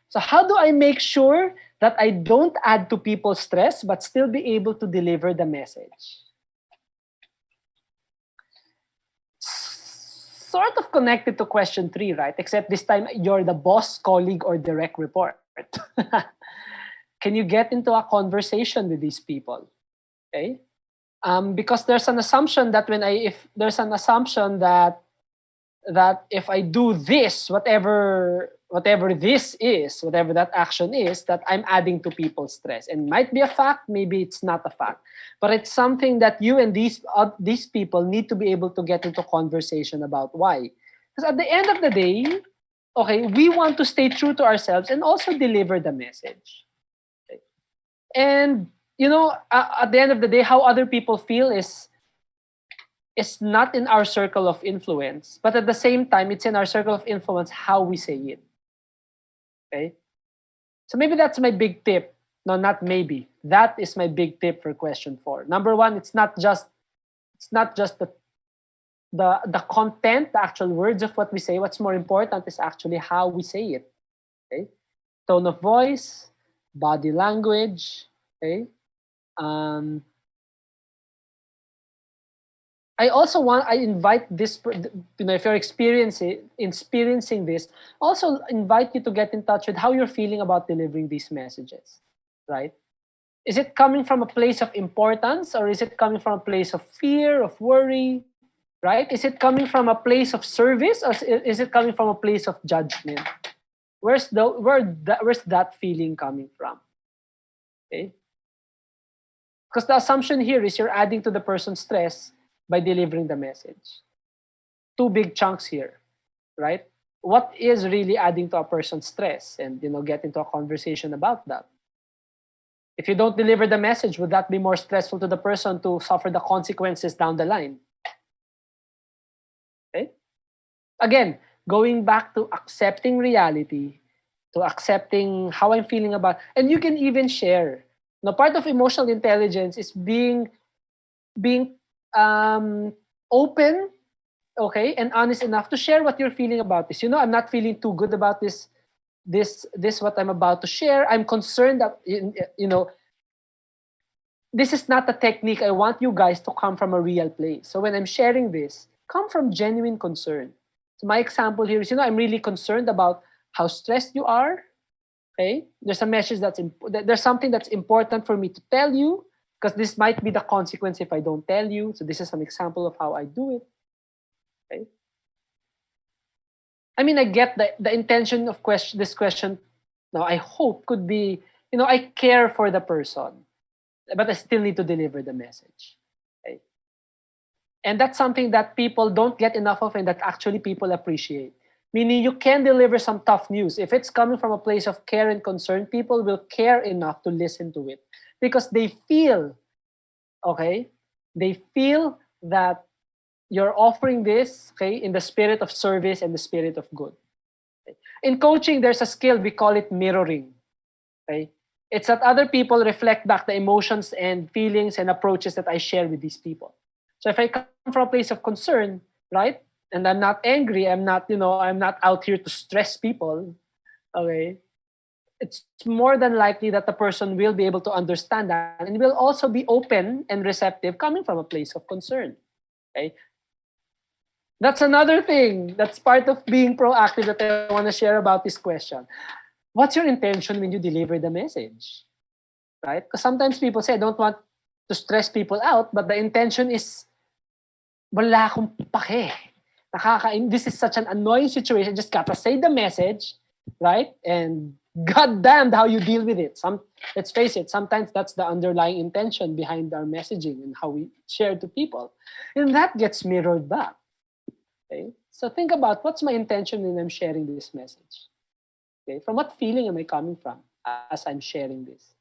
So how do I make sure that I don't add to people's stress but still be able to deliver the message? Sort of connected to question 3, right? Except this time you're the boss, colleague, or direct report. Can you get into a conversation with these people? Okay. Because there's an assumption that if there's an assumption that if I do this, whatever this is, whatever that action is, that I'm adding to people's stress. And it might be a fact, maybe it's not a fact, but it's something that you and these people need to be able to get into conversation about why. Because at the end of the day, okay, we want to stay true to ourselves and also deliver the message. Okay? And at the end of the day, how other people feel is not in our circle of influence, but at the same time, it's in our circle of influence how we say it. Okay? So maybe that's my big tip. No, not maybe. That is my big tip for question 4. Number 1, it's not just the content, the actual words of what we say. What's more important is actually how we say it. Okay? Tone of voice, body language, okay? I invite this, if you're experiencing this, also invite you to get in touch with how you're feeling about delivering these messages, right? Is it coming from a place of importance, or is it coming from a place of fear, of worry, right? Is it coming from a place of service, or is it coming from a place of judgment? Where's that feeling coming from? Okay? Because the assumption here is you're adding to the person's stress by delivering the message. 2 big chunks here, right? What is really adding to a person's stress? And, get into a conversation about that. If you don't deliver the message, would that be more stressful to the person to suffer the consequences down the line? Okay? Again, going back to accepting reality, to accepting how I'm feeling about, and you can even share. Now, part of emotional intelligence is being open, okay, and honest enough to share what you're feeling about this. I'm not feeling too good about this what I'm about to share. I'm concerned that this is not a technique. I want you guys to come from a real place. So when I'm sharing this, come from genuine concern. So my example here is, I'm really concerned about how stressed you are. Okay, there's a message there's something that's important for me to tell you, because this might be the consequence if I don't tell you. So this is an example of how I do it. Okay. I mean, I get the intention of this question. Now, I hope could be, I care for the person, but I still need to deliver the message. Okay. And that's something that people don't get enough of, and that actually people appreciate. Meaning you can deliver some tough news. If it's coming from a place of care and concern, people will care enough to listen to it. Because they feel, okay, they feel that you're offering this, okay, in the spirit of service and the spirit of good. Okay? In coaching, there's a skill, we call it mirroring. Okay? It's that other people reflect back the emotions and feelings and approaches that I share with these people. So if I come from a place of concern, right, and I'm not angry, I'm not out here to stress people, okay, it's more than likely that the person will be able to understand that and will also be open and receptive coming from a place of concern. Okay? That's another thing. That's part of being proactive that I want to share about this question. What's your intention when you deliver the message? Right? Because sometimes people say, I don't want to stress people out, but the intention is, wala akong pake. This is such an annoying situation. Just gotta say the message, right? And God damned how you deal with it. Let's face it, sometimes that's the underlying intention behind our messaging and how we share to people. And that gets mirrored back. Okay? So think about, what's my intention when I'm sharing this message? Okay? From what feeling am I coming from as I'm sharing this?